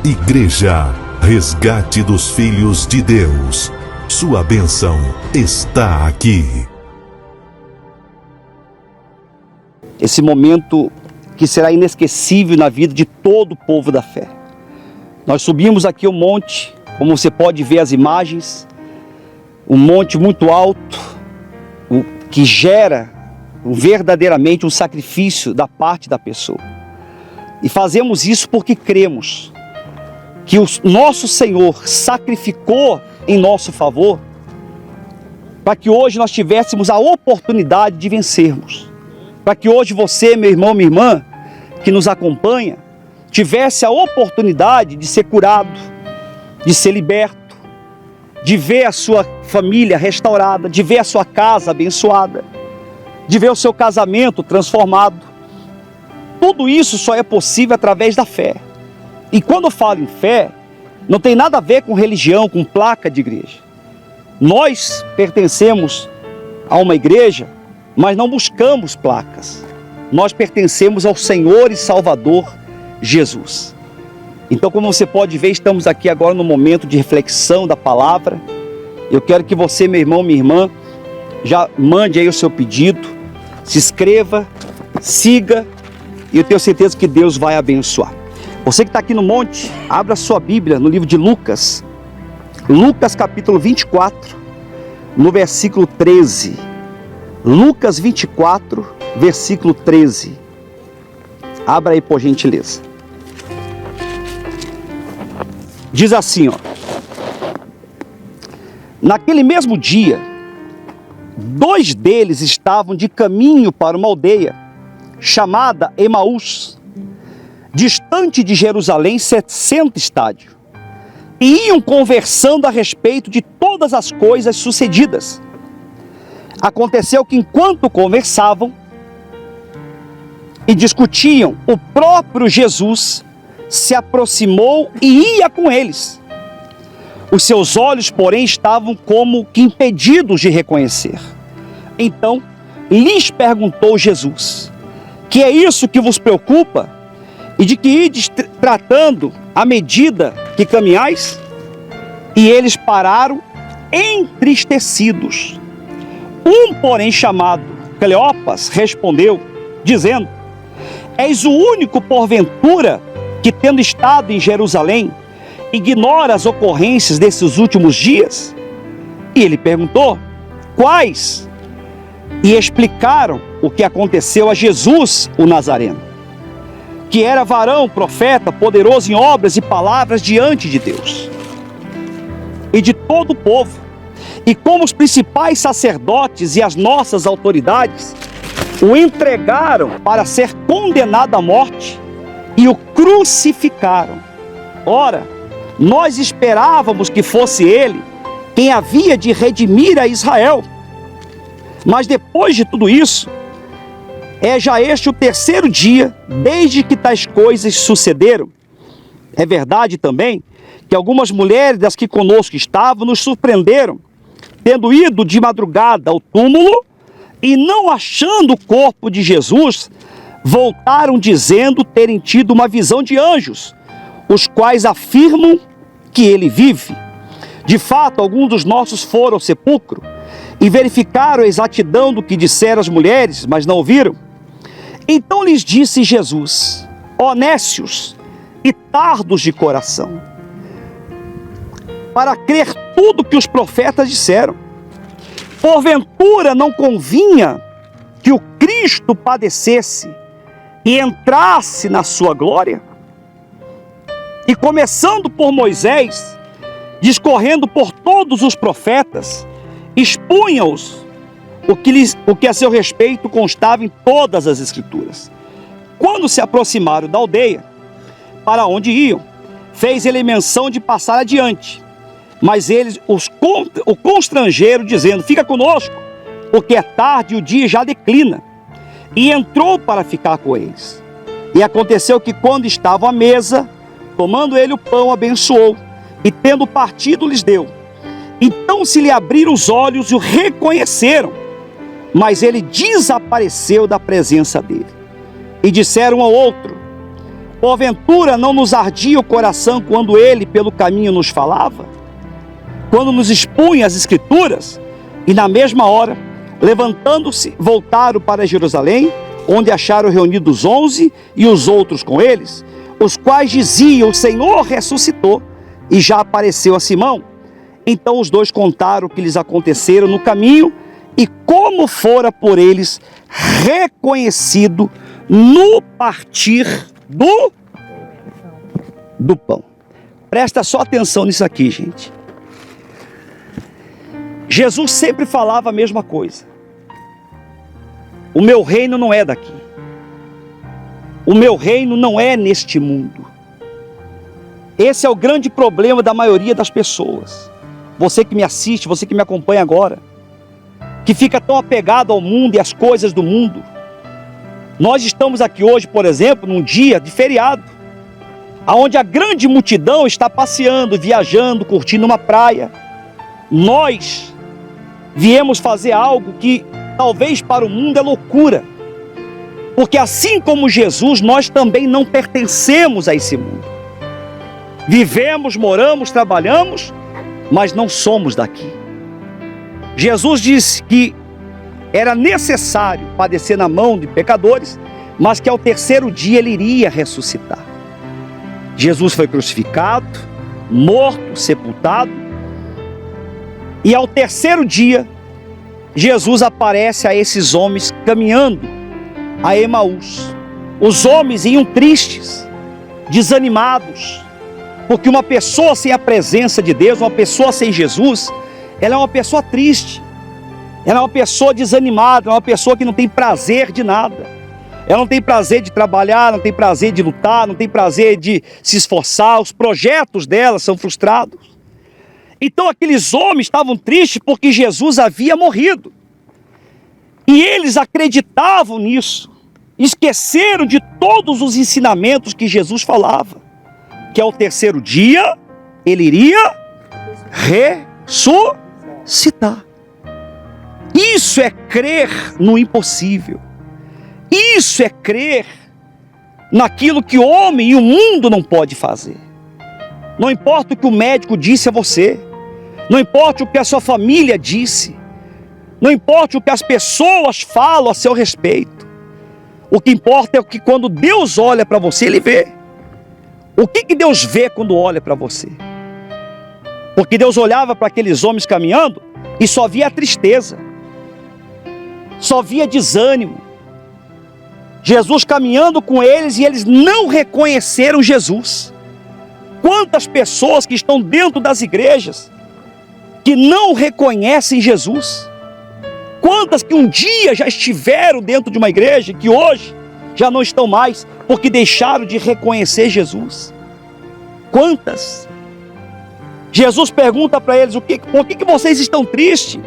Igreja, resgate dos filhos de Deus. Sua bênção está aqui. Esse momento que será inesquecível na vida de todo o povo da fé. Nós subimos aqui o monte, como você pode ver as imagens, um monte muito alto, que gera verdadeiramente um sacrifício da parte da pessoa. E fazemos isso porque cremos que o nosso Senhor sacrificou em nosso favor para que hoje nós tivéssemos a oportunidade de vencermos. Para que hoje você, meu irmão, minha irmã, que nos acompanha, tivesse a oportunidade de ser curado, de ser liberto, de ver a sua família restaurada, de ver a sua casa abençoada, de ver o seu casamento transformado. Tudo isso só é possível através da fé. E quando eu falo em fé, não tem nada a ver com religião, com placa de igreja. Nós pertencemos a uma igreja, mas não buscamos placas. Nós pertencemos ao Senhor e Salvador Jesus. Então, como você pode ver, estamos aqui agora no momento de reflexão da palavra. Eu quero que você, meu irmão, minha irmã, já mande aí o seu pedido, se inscreva, siga, e eu tenho certeza que Deus vai abençoar. Você que está aqui no monte, abra a sua Bíblia no livro de Lucas. Lucas capítulo 24, no versículo 13. Lucas 24, versículo 13. Abra aí por gentileza. Diz assim, ó. Naquele mesmo dia, 2 deles estavam de caminho para uma aldeia chamada Emaús, distante de Jerusalém 60 estádios, e iam conversando a respeito de todas as coisas sucedidas. Aconteceu que enquanto conversavam e discutiam, o próprio Jesus se aproximou e ia com eles. Os seus olhos, porém, estavam como que impedidos de reconhecer. Então, lhes perguntou Jesus: que é isso que vos preocupa? E de que ides tratando à medida que caminhais? E eles pararam entristecidos. Um, porém, chamado Cleopas, respondeu, dizendo: és o único, porventura, que tendo estado em Jerusalém, ignora as ocorrências desses últimos dias? E ele perguntou: quais? E explicaram o que aconteceu a Jesus, o Nazareno, que era varão, profeta, poderoso em obras e palavras diante de Deus e de todo o povo. E como os principais sacerdotes e as nossas autoridades o entregaram para ser condenado à morte e o crucificaram. Ora, nós esperávamos que fosse ele quem havia de redimir a Israel. Mas depois de tudo isso, é já este o 3º dia desde que tais coisas sucederam. É verdade também que algumas mulheres das que conosco estavam nos surpreenderam, tendo ido de madrugada ao túmulo e não achando o corpo de Jesus, voltaram dizendo terem tido uma visão de anjos, os quais afirmam que ele vive. De fato, alguns dos nossos foram ao sepulcro e verificaram a exatidão do que disseram as mulheres, mas não ouviram. Então lhes disse Jesus: ó nécios e tardos de coração, para crer tudo que os profetas disseram. Porventura não convinha que o Cristo padecesse e entrasse na sua glória? E começando por Moisés, discorrendo por todos os profetas, expunha-os o que a seu respeito constava em todas as Escrituras. Quando se aproximaram da aldeia, para onde iam, fez ele menção de passar adiante. Mas eles o constrangeram, dizendo: fica conosco, porque é tarde e o dia já declina. E entrou para ficar com eles. E aconteceu que, quando estavam à mesa, tomando ele o pão, abençoou, e tendo partido, lhes deu. Então se lhe abriram os olhos e o reconheceram, mas ele desapareceu da presença dele. E disseram ao outro: Porventura não nos ardia o coração quando ele pelo caminho nos falava? Quando nos expunha as Escrituras? E na mesma hora, levantando-se, voltaram para Jerusalém, onde acharam reunidos 11 e os outros com eles, os quais diziam: o Senhor ressuscitou e já apareceu a Simão. Então os dois contaram o que lhes aconteceram no caminho e como fora por eles reconhecido no partir do pão. Presta só atenção nisso aqui, gente. Jesus sempre falava a mesma coisa. O meu reino não é daqui. O meu reino não é neste mundo. Esse é o grande problema da maioria das pessoas. Você que me assiste, você que me acompanha agora, que fica tão apegado ao mundo e às coisas do mundo. Nós estamos aqui hoje, por exemplo, num dia de feriado, onde a grande multidão está passeando, viajando, curtindo uma praia. Nós viemos fazer algo que talvez para o mundo é loucura, porque assim como Jesus, nós também não pertencemos a esse mundo. Vivemos, moramos, trabalhamos, mas não somos daqui. Jesus disse que era necessário padecer na mão de pecadores, mas que ao terceiro dia ele iria ressuscitar. Jesus foi crucificado, morto, sepultado, e ao terceiro dia, Jesus aparece a esses homens caminhando a Emaús. Os homens iam tristes, desanimados, porque uma pessoa sem a presença de Deus, uma pessoa sem Jesus, ela é uma pessoa triste, ela é uma pessoa desanimada, é uma pessoa que não tem prazer de nada. Ela não tem prazer de trabalhar, não tem prazer de lutar, não tem prazer de se esforçar, os projetos dela são frustrados. Então aqueles homens estavam tristes porque Jesus havia morrido. E eles acreditavam nisso, esqueceram de todos os ensinamentos que Jesus falava, que ao terceiro dia ele iria ressuscitar. Isso é crer no impossível. Isso é crer naquilo que o homem e o mundo não pode fazer. Não importa o que o médico disse a você, não importa o que a sua família disse, não importa o que as pessoas falam a seu respeito. O que importa é o que quando Deus olha para você, Ele vê. O que Deus vê quando olha para você? Porque Deus olhava para aqueles homens caminhando e só via a tristeza, só via desânimo. Jesus caminhando com eles e eles não reconheceram Jesus. Quantas pessoas que estão dentro das igrejas que não reconhecem Jesus? Quantas que um dia já estiveram dentro de uma igreja que hoje já não estão mais porque deixaram de reconhecer Jesus? Quantas? Jesus pergunta para eles: por que vocês estão tristes?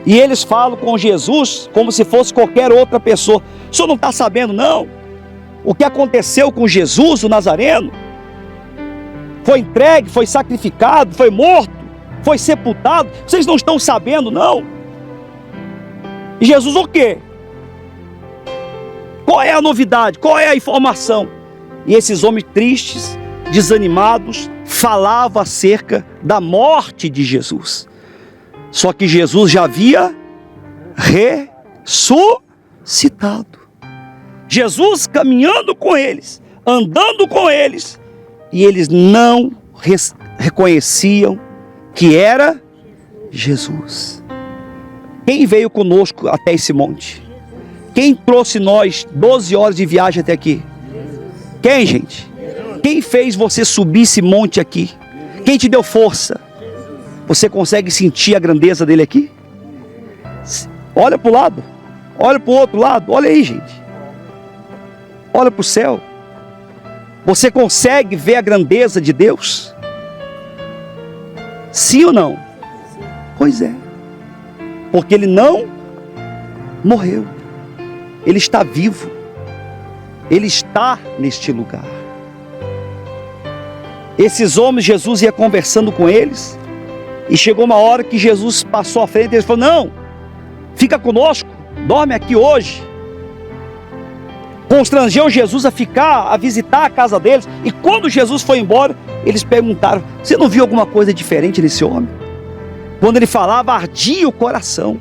E eles falam com Jesus como se fosse qualquer outra pessoa. O senhor não está sabendo, não? O que aconteceu com Jesus, o Nazareno? Foi entregue, foi sacrificado, foi morto, foi sepultado. Vocês não estão sabendo, não? E Jesus o quê? Qual é a novidade? Qual é a informação? E esses homens tristes, desanimados, falavam acerca da morte de Jesus. Só que Jesus já havia ressuscitado. Jesus caminhando com eles, andando com eles, e eles não reconheciam que era Jesus. Quem veio conosco até esse monte? Quem trouxe nós 12 horas de viagem até aqui? Quem, gente? Quem fez você subir esse monte aqui? Quem te deu força? Você consegue sentir a grandeza dele aqui? Olha para o lado, olha para o outro lado, olha aí, gente. Olha para o céu. Você consegue ver a grandeza de Deus? Sim ou não? Pois é. Porque ele não morreu. Ele está vivo. Ele está neste lugar. Esses homens, Jesus ia conversando com eles. E chegou uma hora que Jesus passou à frente e ele falou: não, fica conosco, dorme aqui hoje. constrangeu Jesus a ficar, a visitar a casa deles. E quando Jesus foi embora, eles perguntaram: você não viu alguma coisa diferente nesse homem? Quando ele falava, ardia o coração.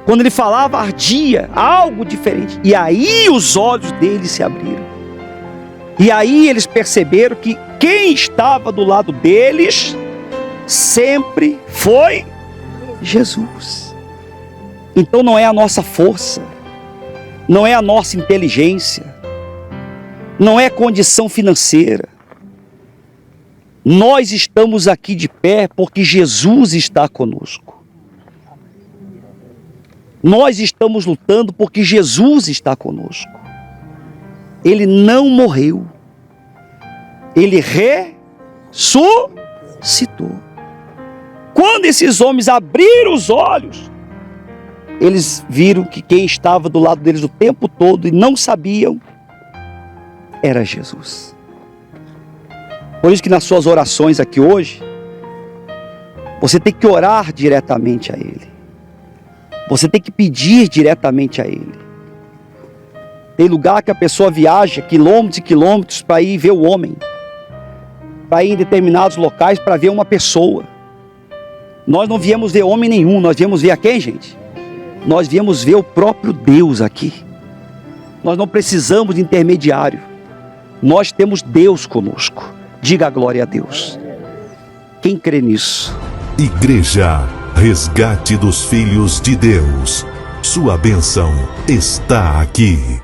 Quando ele falava, ardia algo diferente. E aí os olhos deles se abriram. E aí eles perceberam que quem estava do lado deles sempre foi Jesus. Então não é a nossa força, não é a nossa inteligência, não é condição financeira. Nós estamos aqui de pé porque Jesus está conosco. Nós estamos lutando porque Jesus está conosco. Ele não morreu. Ele ressuscitou. Quando esses homens abriram os olhos, eles viram que quem estava do lado deles o tempo todo e não sabiam, era Jesus. Por isso que nas suas orações aqui hoje, você tem que orar diretamente a Ele. Você tem que pedir diretamente a Ele. Tem lugar que a pessoa viaja quilômetros e quilômetros para ir ver o homem, para ir em determinados locais para ver uma pessoa. Nós não viemos ver homem nenhum, nós viemos ver a quem, gente? Nós viemos ver o próprio Deus aqui. Nós não precisamos de intermediário. Nós temos Deus conosco. Diga a glória a Deus. Quem crê nisso? Igreja Resgate dos Filhos de Deus. Sua bênção está aqui.